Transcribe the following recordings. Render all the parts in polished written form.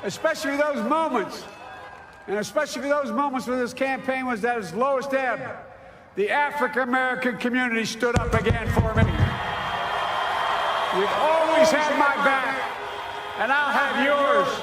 especially those moments, and especially those moments when this campaign was at its lowest ebb, the African-American community stood up again for me. You've always had my back, and I'll have yours.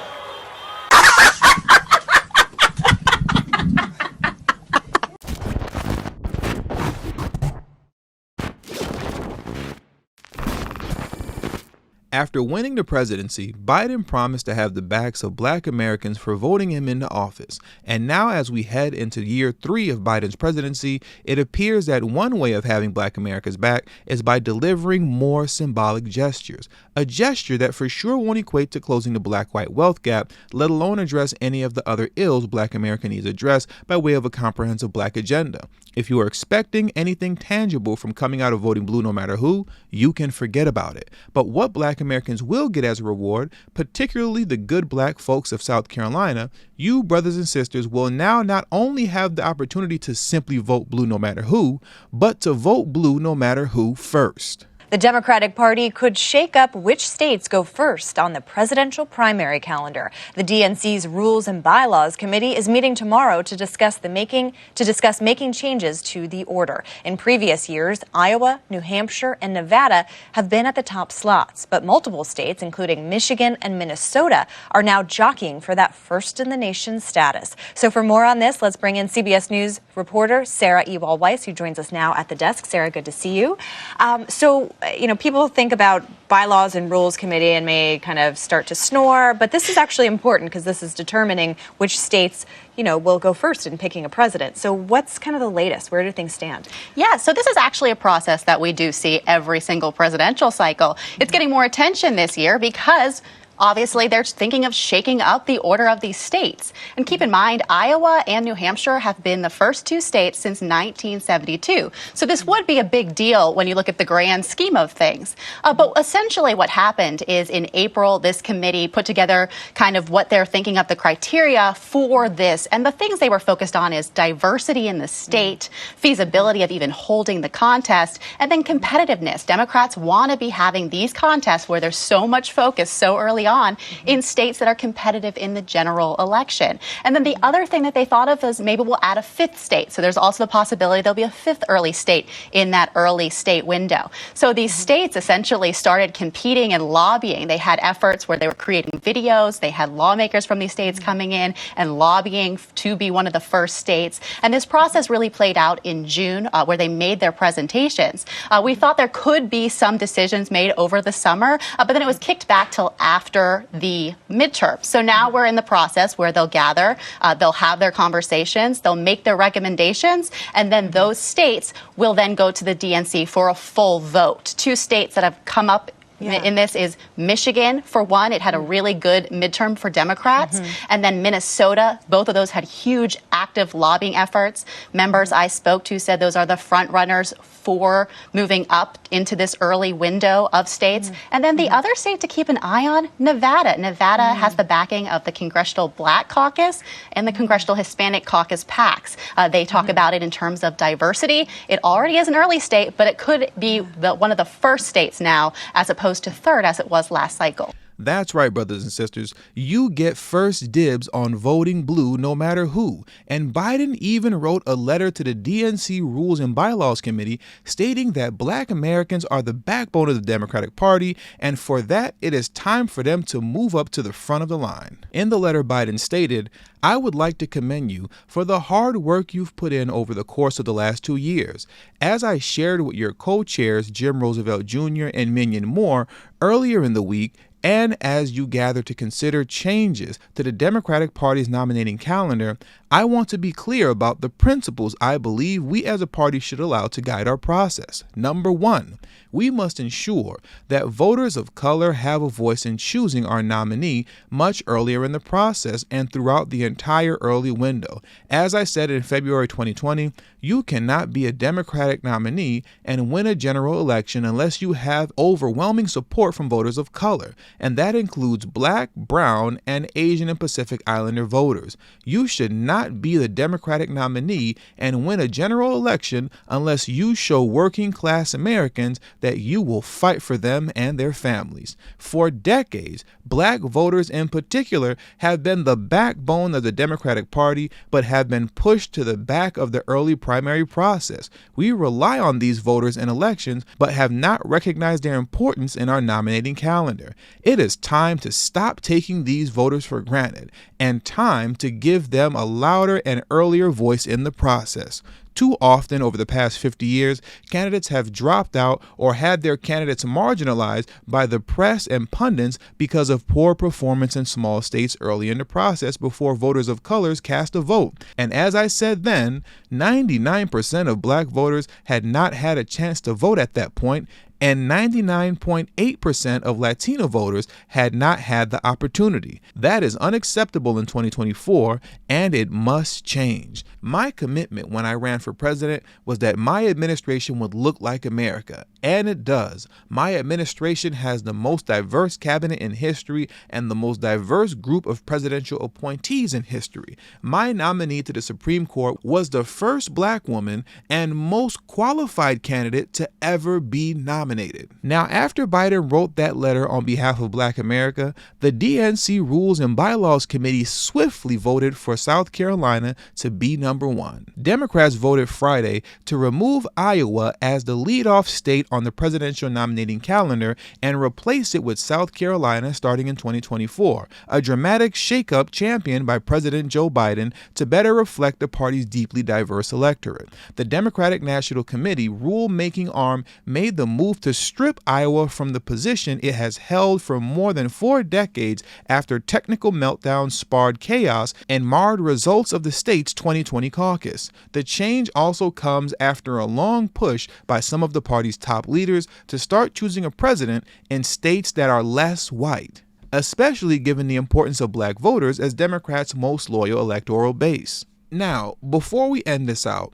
After winning the presidency, Biden promised to have the backs of Black Americans for voting him into office. And now, as we head into year 3 of Biden's presidency, it appears that one way of having Black America's back is by delivering more symbolic gestures. A gesture that for sure won't equate to closing the black-white wealth gap, let alone address any of the other ills Black America needs addressed by way of a comprehensive Black agenda. If you are expecting anything tangible from coming out of voting blue no matter who, you can forget about it. But what Black Americans will get as a reward, particularly the good Black folks of South Carolina, you brothers and sisters will now not only have the opportunity to simply vote blue no matter who, but to vote blue no matter who first. The Democratic Party could shake up which states go first on the presidential primary calendar. The DNC's Rules and Bylaws Committee is meeting tomorrow to discuss making changes to the order. In previous years, Iowa, New Hampshire, and Nevada have been at the top slots, but multiple states, including Michigan and Minnesota, are now jockeying for that first-in-the-nation status. So for more on this, let's bring in CBS News reporter Sarah Ewald-Weiss, who joins us now at the desk. Sarah, good to see you. People think about bylaws and rules committee and may kind of start to snore, but this is actually important because this is determining which states, will go first in picking a president. So what's kind of the latest? Where do things stand? Yeah, so this is actually a process that we do see every single presidential cycle. It's getting more attention this year because obviously, they're thinking of shaking up the order of these states. And keep in mind, Iowa and New Hampshire have been the first 2 states since 1972. So this would be a big deal when you look at the grand scheme of things. But essentially what happened is in April, this committee put together kind of what they're thinking of the criteria for this. And the things they were focused on is diversity in the state, feasibility of even holding the contest, and then competitiveness. Democrats want to be having these contests where there's so much focus so early on in states that are competitive in the general election. And then the other thing that they thought of is maybe we'll add a 5th state. So there's also the possibility there'll be a 5th early state in that early state window. So these states essentially started competing and lobbying. They had efforts where they were creating videos. They had lawmakers from these states coming in and lobbying to be one of the first states. And this process really played out in June where they made their presentations. We thought there could be some decisions made over the summer, but then it was kicked back till after the midterm. So now we're in the process where they'll gather, they'll have their conversations, they'll make their recommendations, and then those states will then go to the DNC for a full vote. 2 states that have come up in this is Michigan, for one. It had a really good midterm for Democrats. And then Minnesota, both of those had huge active lobbying efforts. Members I spoke to said those are the front runners for moving up into this early window of states. And then the other state to keep an eye on, Nevada. Nevada has the backing of the Congressional Black Caucus and the Congressional Hispanic Caucus PACs. They talk about it in terms of diversity. It already is an early state, but it could be one of the first states now as opposed to 3rd as it was last cycle. That's right, brothers and sisters. You get first dibs on voting blue no matter who. And Biden even wrote a letter to the DNC Rules and Bylaws Committee stating that Black Americans are the backbone of the Democratic Party, and for that, it is time for them to move up to the front of the line. In the letter, Biden stated, "I would like to commend you for the hard work you've put in over the course of the last 2 years. As I shared with your co-chairs, Jim Roosevelt Jr. and Minion Moore, earlier in the week, and as you gather to consider changes to the Democratic Party's nominating calendar, I want to be clear about the principles I believe we as a party should allow to guide our process. Number 1, we must ensure that voters of color have a voice in choosing our nominee much earlier in the process and throughout the entire early window. As I said in February 2020, you cannot be a Democratic nominee and win a general election unless you have overwhelming support from voters of color, and that includes Black, Brown, and Asian and Pacific Islander voters. You should not not be the Democratic nominee and win a general election unless you show working class Americans that you will fight for them and their families. For decades, black voters in particular have been the backbone of the Democratic Party, but have been pushed to the back of the early primary process. We rely on these voters in elections, but have not recognized their importance in our nominating calendar. It is time to stop taking these voters for granted, and time to give them a louder and earlier voice in the process. Too often over the past 50 years, candidates have dropped out or had their candidates marginalized by the press and pundits because of poor performance in small states early in the process before voters of colors cast a vote. And as I said then, 99% of black voters had not had a chance to vote at that point, and 99.8% of Latino voters had not had the opportunity. That is unacceptable in 2024, and it must change. My commitment when I ran for president was that my administration would look like America, and it does. My administration has the most diverse cabinet in history and the most diverse group of presidential appointees in history. My nominee to the Supreme Court was the first black woman and most qualified candidate to ever be nominated. Now, after Biden wrote that letter on behalf of Black America, the DNC Rules and Bylaws Committee swiftly voted for South Carolina to be number one. Democrats voted Friday to remove Iowa as the leadoff state on the presidential nominating calendar and replace it with South Carolina starting in 2024, a dramatic shakeup championed by President Joe Biden to better reflect the party's deeply diverse electorate. The Democratic National Committee rule-making arm made the move to strip Iowa from the position it has held for more than 4 decades after technical meltdowns sparred chaos and marred results of the state's 2020 caucus. The change also comes after a long push by some of the party's top leaders to start choosing a president in states that are less white, especially given the importance of black voters as Democrats' most loyal electoral base. Now, before we end this out,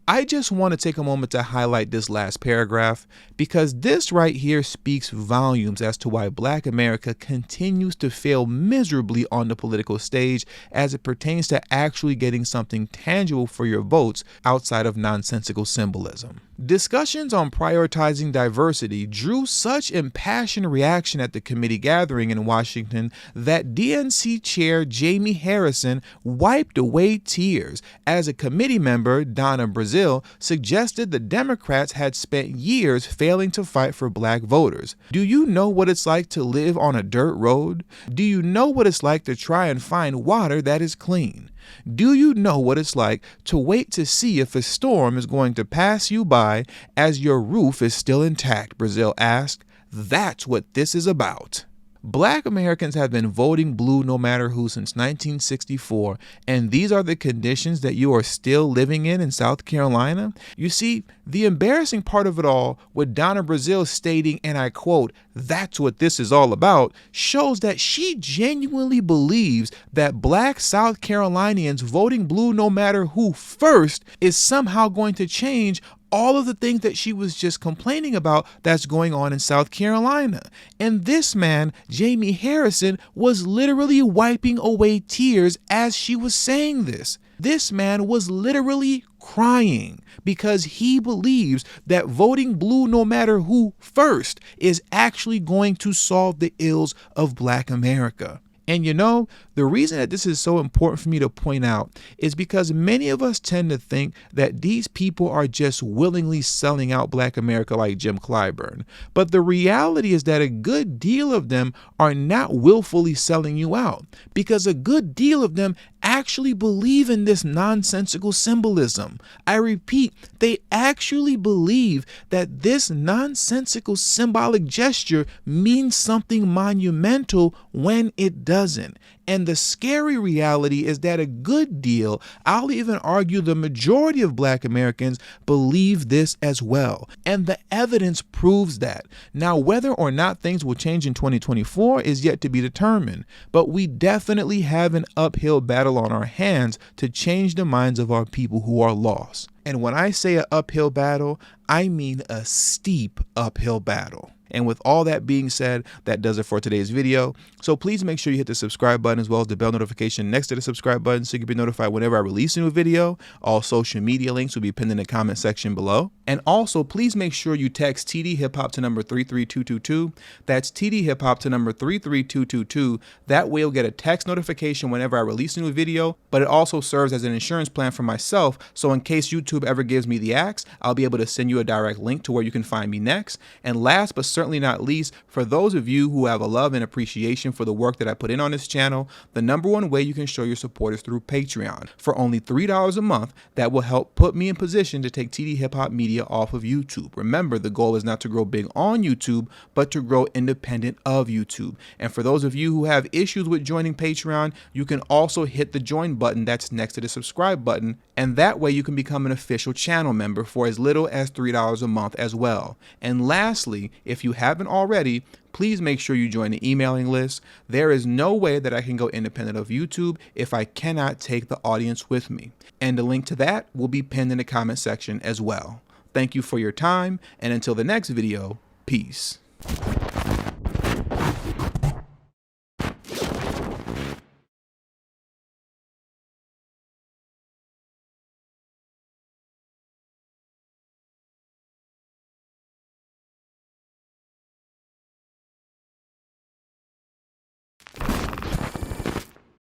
I just want to take a moment to highlight this last paragraph because this right here speaks volumes as to why Black America continues to fail miserably on the political stage as it pertains to actually getting something tangible for your votes outside of nonsensical symbolism. Discussions on prioritizing diversity drew such impassioned reaction at the committee gathering in Washington that DNC Chair Jamie Harrison wiped away tears as a committee member, Donna Brazil, suggested the Democrats had spent years failing to fight for black voters. Do you know what it's like to live on a dirt road? Do you know what it's like to try and find water that is clean? Do you know what it's like to wait to see if a storm is going to pass you by as your roof is still intact? Brazil asked. That's what this is about. Black Americans have been voting blue no matter who since 1964, and these are the conditions that you are still living in South Carolina? You see, the embarrassing part of it all, with Donna Brazil stating, and I quote, "That's what this is all about," shows that she genuinely believes that black South Carolinians voting blue no matter who first is somehow going to change all of the things that she was just complaining about that's going on in South Carolina. And this man, Jamie Harrison, was literally wiping away tears as she was saying this. This man was literally crying because he believes that voting blue no matter who first is actually going to solve the ills of Black America. And you know, the reason that this is so important for me to point out is because many of us tend to think that these people are just willingly selling out Black America like Jim Clyburn. But the reality is that a good deal of them are not willfully selling you out, because a good deal of them actually believe in this nonsensical symbolism. I repeat, they actually believe that this nonsensical symbolic gesture means something monumental when it doesn't. And the scary reality is that a good deal, I'll even argue the majority of Black Americans, believe this as well. And the evidence proves that. Now, whether or not things will change in 2024 is yet to be determined, but we definitely have an uphill battle on our hands to change the minds of our people who are lost. And when I say an uphill battle, I mean a steep uphill battle. And with all that being said, that does it for today's video. So please make sure you hit the subscribe button as well as the bell notification next to the subscribe button so you can be notified whenever I release a new video. All social media links will be pinned in the comment section below. And also, please make sure you text tdhiphop to number 33222. That's tdhiphop to number 33222. That way you'll get a text notification whenever I release a new video, but it also serves as an insurance plan for myself. So in case YouTube ever gives me the axe, I'll be able to send you a direct link to where you can find me next. And last but certainly not least, for those of you who have a love and appreciation for the work that I put in on this channel, the number one way you can show your support is through Patreon. For only $3 a month, that will help put me in position to take TD Hip Hop Media off of YouTube. Remember, the goal is not to grow big on YouTube, but to grow independent of YouTube. And for those of you who have issues with joining Patreon, you can also hit the join button that's next to the subscribe button, and that way you can become an official channel member for as little as $3 a month as well. And lastly, if you haven't already, please make sure you join the emailing list. There is no way that I can go independent of YouTube if I cannot take the audience with me. And the link to that will be pinned in the comment section as well. Thank you for your time, and until the next video, peace.